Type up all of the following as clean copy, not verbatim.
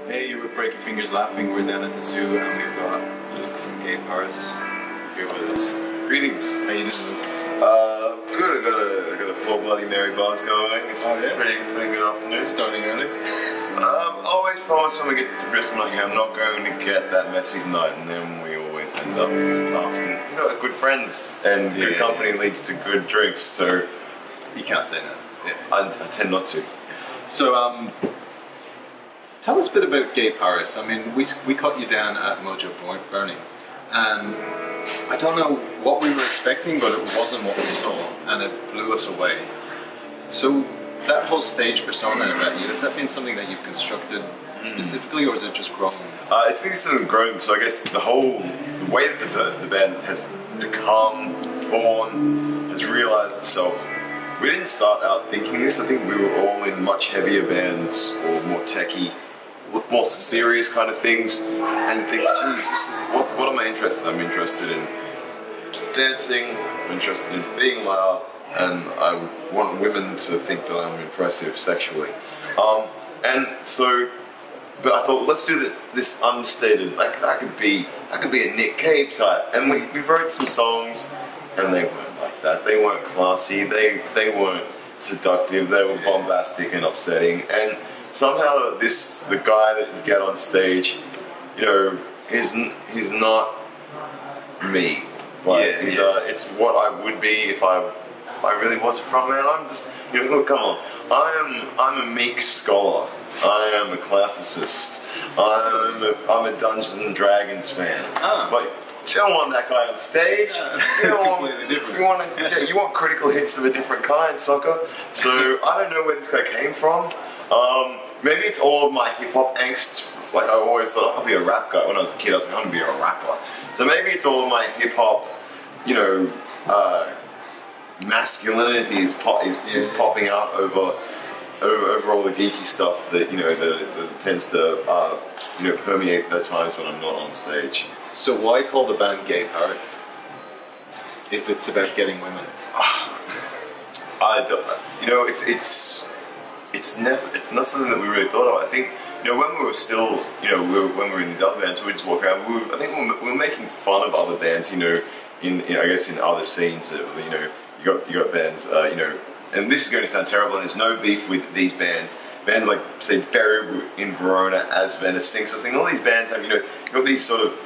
Hey, you would break your fingers laughing. We're down at the zoo and we've got Luke from Gay Paris here with us. Greetings. How you doing, Luke? Good. I got a full Bloody Mary buzz going. It's pretty good afternoon. Starting early? Always promise when we get to Brisbane, like, I'm not going to get that messy tonight, and then we always end up laughing. You know, good friends and good company leads to good drinks, so you can't say no. Yeah. I tend not to. So, tell us a bit about Gay Paris. I mean, we caught you down at Mojo Burning, and I don't know what we were expecting, but it wasn't what we saw, and it blew us away. So, that whole stage persona about you, has that been something that you've constructed specifically, or is it just grown? I think it's sort of grown, so I guess the way that the band has become, born, has realised itself. We didn't start out thinking this. I think we were all in much heavier bands, or more techie, more serious kind of things, and think, geez, this is what am I interested in? I'm interested in dancing, I'm interested in being loud, and I want women to think that I'm impressive sexually. And so, but I thought, let's do this understated, like that could be a Nick Cave type, and we wrote some songs, and they weren't like that. They weren't classy. They weren't seductive. They were bombastic and upsetting, and somehow the guy that you get on stage, you know, he's not me, but it's what I would be if I really was a frontman. I'm just, you know, look, come on, I'm a meek scholar, I am a classicist, I'm a Dungeons and Dragons fan, but you don't want that guy on stage. It's completely different. You want critical hits of a different kind, sucker. So I don't know where this guy came from. Maybe it's all of my hip-hop angst. Like, I always thought I'll be a rap guy. When I was a kid, I was like, I'm gonna be a rapper. So maybe it's all of my hip-hop, you know, masculinity is popping out over all the geeky stuff that, you know, that tends to, you know, permeate the times when I'm not on stage. So why call the band Gay Paris if it's about getting women? I don't, you know, it's not something that we really thought of. I think, you know, when we were still, you know, when we were in these other bands, we would just walk around. I think we were making fun of other bands, you know, in I guess in other scenes that, you know, you got bands, you know, and this is going to sound terrible, and there's no beef with these bands. Bands like, say, Barry in Verona, As Venice Sings. So I think all these bands have, you know, you've got these sort of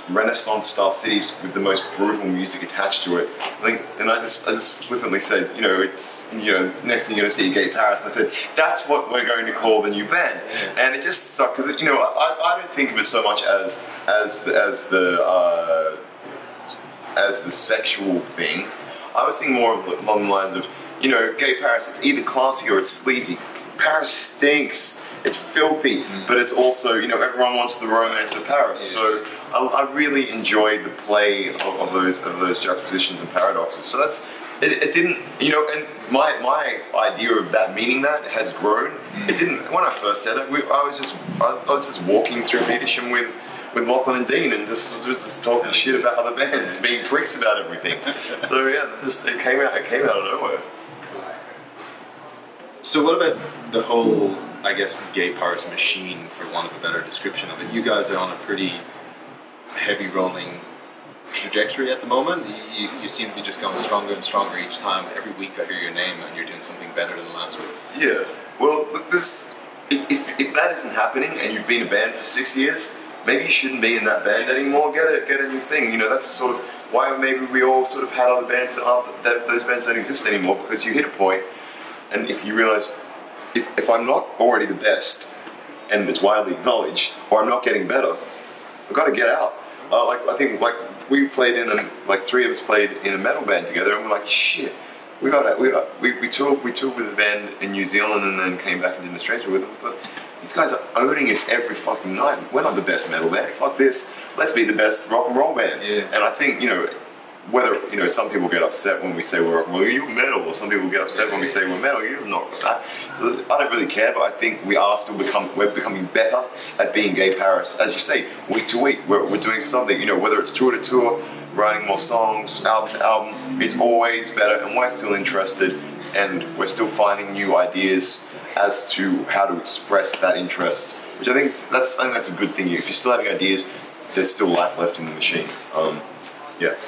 Renaissance-style cities with the most brutal music attached to it. I just flippantly said, you know, it's, you know, next thing you're going to see Gay Paris, and I said, that's what we're going to call the new band, and it just stuck because, you know, I don't think of it so much as the sexual thing. I was thinking more of along the lines of, you know, Gay Paris. It's either classy or it's sleazy. Paris stinks. It's filthy, but it's also, you know, everyone wants the romance of Paris. So I really enjoyed the play of those juxtapositions and paradoxes. So that's it didn't, you know, and my idea of that, meaning that, has grown. It didn't, when I first said it, I was just walking through Petersham with Lachlan and Dean and just talking shit about other bands, being pricks about everything. So yeah, it came out of nowhere. So what about the whole, I guess, Gay Paris machine, for want of a better description of it? You guys are on a pretty heavy rolling trajectory at the moment. You seem to be just going stronger and stronger each time. Every week I hear your name and you're doing something better than last week. Yeah. Well, if that isn't happening and you've been a band for 6 years, maybe you shouldn't be in that band anymore. Get a new thing. You know, that's sort of why maybe we all sort of had other bands that those bands don't exist anymore, because you hit a point, and if you realise, if I'm not already the best, and it's widely acknowledged, or I'm not getting better, I've got to get out. I think we played in three of us played in a metal band together, and we're like, shit, we toured with a band in New Zealand, and then came back and did Australia with them. But these guys are owning us every fucking night. We're not the best metal band. Fuck this. Let's be the best rock and roll band. Yeah. And I think, you know, whether, you know, some people get upset when we say you're metal, or some people get upset when we say we're metal. You're not that. So I don't really care, but I think we're becoming better at being Gay Paris. As you say, week to week, we're doing something. You know, whether it's tour to tour, writing more songs, album to album. It's always better, and we're still interested, and we're still finding new ideas as to how to express that interest. Which I think that's a good thing. If you're still having ideas, there's still life left in the machine. Yeah.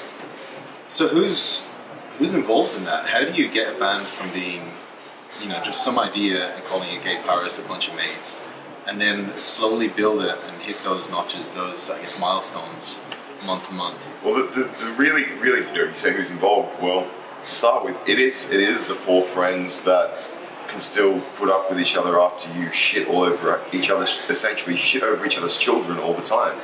So who's involved in that? How do you get a band from being, you know, just some idea and calling it Gay Paris, a bunch of mates, and then slowly build it and hit those notches, those, I guess, milestones month to month? Well, the really, you know, you say who's involved. Well, to start with, it is the four friends that can still put up with each other after you shit all over each other, essentially shit over each other's children all the time.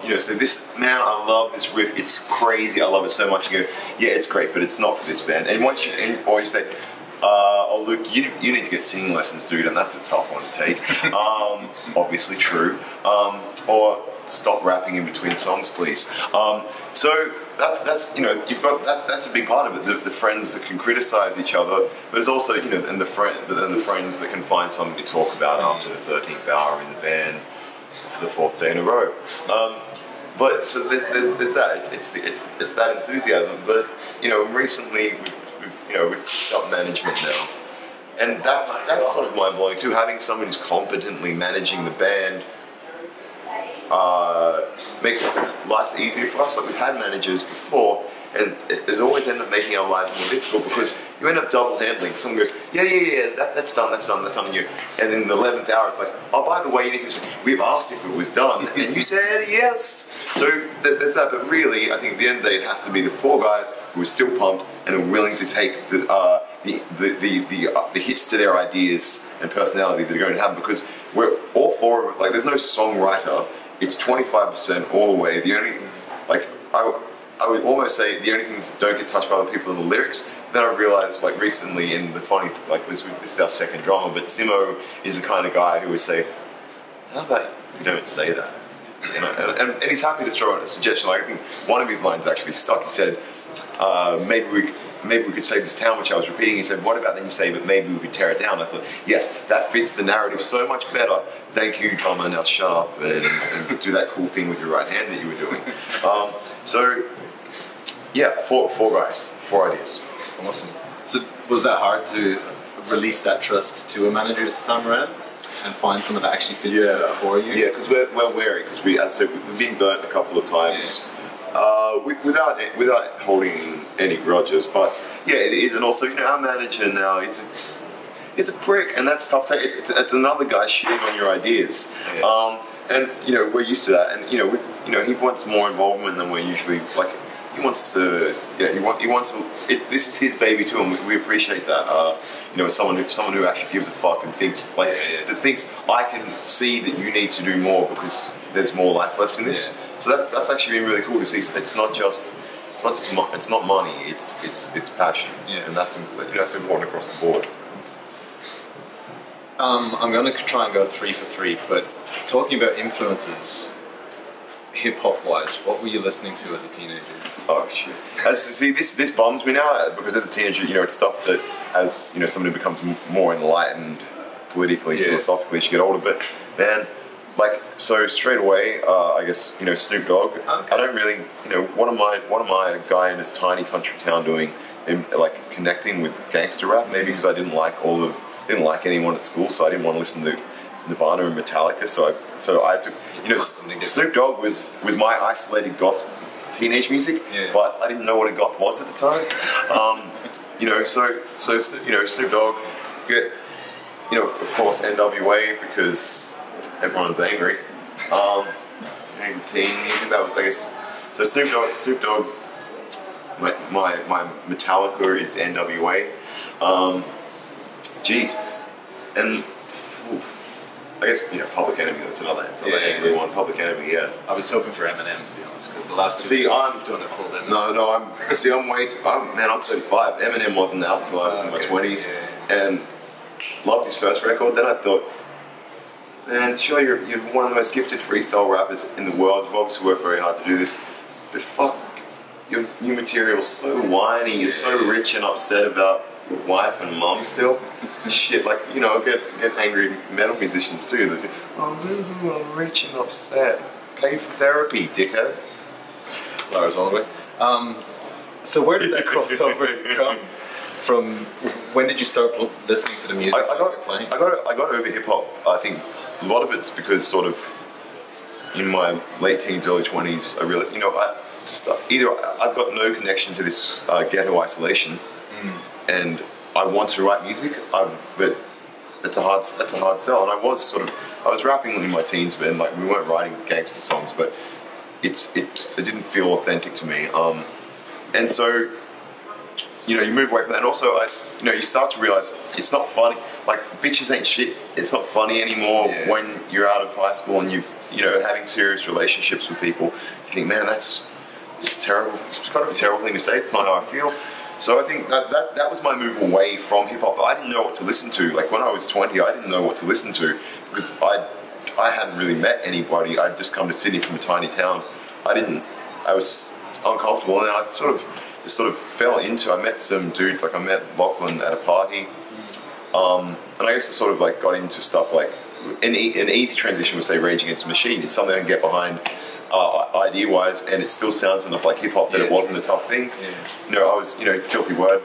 You know, so this, man, I love this riff, it's crazy, I love it so much. You go, yeah, it's great, but it's not for this band. And once or you say, oh, Luke, you need to get singing lessons, dude, and that's a tough one to take. Obviously true. Or stop rapping in between songs, please. So that's you know, you've got that's a big part of it. The friends that can criticize each other, but it's also, you know, and the friends that can find something to talk about after the 13th hour in the van for the 4th day in a row. But so there's that. It's that enthusiasm. But you know, recently we've picked up management now, and that's sort of mind blowing too. Having someone who's competently managing the band makes life easier for us. Like, we've had managers before, and it's always ended up making our lives more difficult because you end up double handling. Someone goes, yeah, that's done, and you, and then the 11th hour it's like, oh, by the way, you need to, we've asked if it was done, and you said yes. So there's that, but really, I think at the end of the day, it has to be the four guys who are still pumped and are willing to take the hits to their ideas and personality that are going to happen, because we're all four of it. Like, there's no songwriter. It's 25% all the way. The only, like, I would almost say the only things that don't get touched by other people are the lyrics. Then I realized, like, recently, in the funny, like, this is our second drama, but Simo is the kind of guy who would say, how about you don't say that? You know, and he's happy to throw in a suggestion. Like, I think one of his lines actually stuck. He said, maybe we could save this town, which I was repeating. He said, what about then you say, but maybe we could tear it down? I thought, yes, that fits the narrative so much better. Thank you, drummer, now shut up and do that cool thing with your right hand that you were doing. So, yeah, four guys, 4 ideas. Awesome. So was that hard to release that trust to a manager this time around and find someone that actually fits in for you? Yeah, because we're wary, because as I said, we've been burnt a couple of times. Without holding any grudges, but yeah, it is. And also, you know, our manager now is a prick, and that's tough. It's another guy shitting on your ideas, and you know, we're used to that. And you know, he wants more involvement than we're usually like. He wants to, yeah, he wants to. This is his baby too, and we appreciate that. You know, someone who actually gives a fuck and thinks like that thinks I can see that you need to do more because there's more life left in this. Yeah. So that's actually been really cool to see. It's not money. It's passion, and that's important across the board. I'm going to try and go 3 for 3, but talking about influences, hip hop wise, what were you listening to as a teenager? Oh shit! This bums me now, because as a teenager, you know, it's stuff that as, you know, somebody becomes more enlightened politically, philosophically, as you get older. But man, like, so straight away, I guess, you know, Snoop Dogg. Okay. I don't really, you know, what am I a guy in this tiny country town doing, like, connecting with gangster rap? Maybe because I didn't like anyone at school, so I didn't want to listen to Nirvana and Metallica. So I took, you know, Snoop Dogg was my isolated goth teenage music, but I didn't know what a goth was at the time. You know, so you know, Snoop Dogg, you know, of course NWA, because everyone's angry. And teen music, that was, I guess. So Snoop Dogg. My Metallica is NWA. And I guess, you know, Public Enemy, that's another angry one. Public Enemy, yeah. I was hoping for Eminem, to be honest, because the last two I'm doing it full Eminem. No, I'm way too, I'm 35. Eminem wasn't out until I was in my 20s, and loved his first record. Then I thought, man, sure, you're one of the most gifted freestyle rappers in the world. You've obviously worked very hard to do this, but fuck, your new material's so whiny. You're so rich and upset about wife and mum still. Shit, like, you know, get angry metal musicians too. They go, oh, I'm rich and upset. Pay for therapy, dickhead. Lars Holloway. So where did that crossover come from? When did you start listening to the music I you were playing? got over hip hop. I think a lot of it's because sort of in my late teens, early 20s, I realized, either I've got no connection to this ghetto isolation, and I want to write music, but that's a hard sell. And I was rapping in my teens, but like we weren't writing gangster songs, but it didn't feel authentic to me. And so, you move away from that, and also, you start to realize it's not funny. Like, bitches ain't shit. It's not funny anymore when you're out of high school and having serious relationships with people. You think, man, it's terrible. It's kind of a terrible thing to say. It's not how I feel. So I think that was my move away from hip hop. But I didn't know what to listen to. Like when I was 20, I didn't know what to listen to because I hadn't really met anybody. I'd just come to Sydney from a tiny town. I was uncomfortable, and I sort of fell into. I met some dudes, like I met Lachlan at a party, and I guess I sort of like got into stuff like an easy transition was say Rage Against the Machine. It's something I can get behind idea-wise, and it still sounds enough like hip hop that it wasn't a tough thing. I was Filthy Word.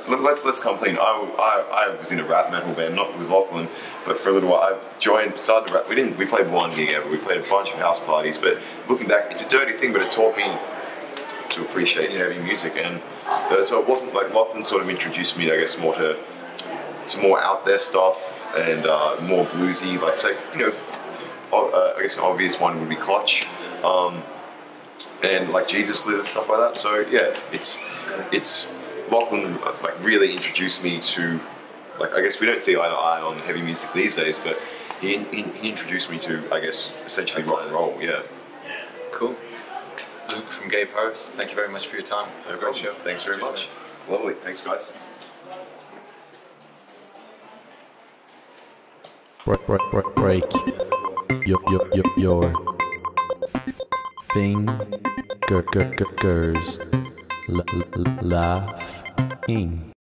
Let's come clean. I was in a rap metal band, not with Lachlan, but for a little while started to rap. We played one gig ever. We played a bunch of house parties, but looking back, it's a dirty thing, but it taught me to appreciate heavy music, and so it wasn't like Lachlan sort of introduced me, I guess, more to more out there stuff and more bluesy. Like, say, I guess an obvious one would be Clutch, and like Jesus Lives and stuff like that. So yeah, it's Lachlan like really introduced me to, like, I guess we don't see eye to eye on heavy music these days, but he introduced me to, I guess, essentially rock and roll. Yeah. Cool. Luke from Gay Paris, thank you very much for your time. No problem. Show. Thanks very much. Man. Lovely. Thanks, guys. Break your fingers laughing.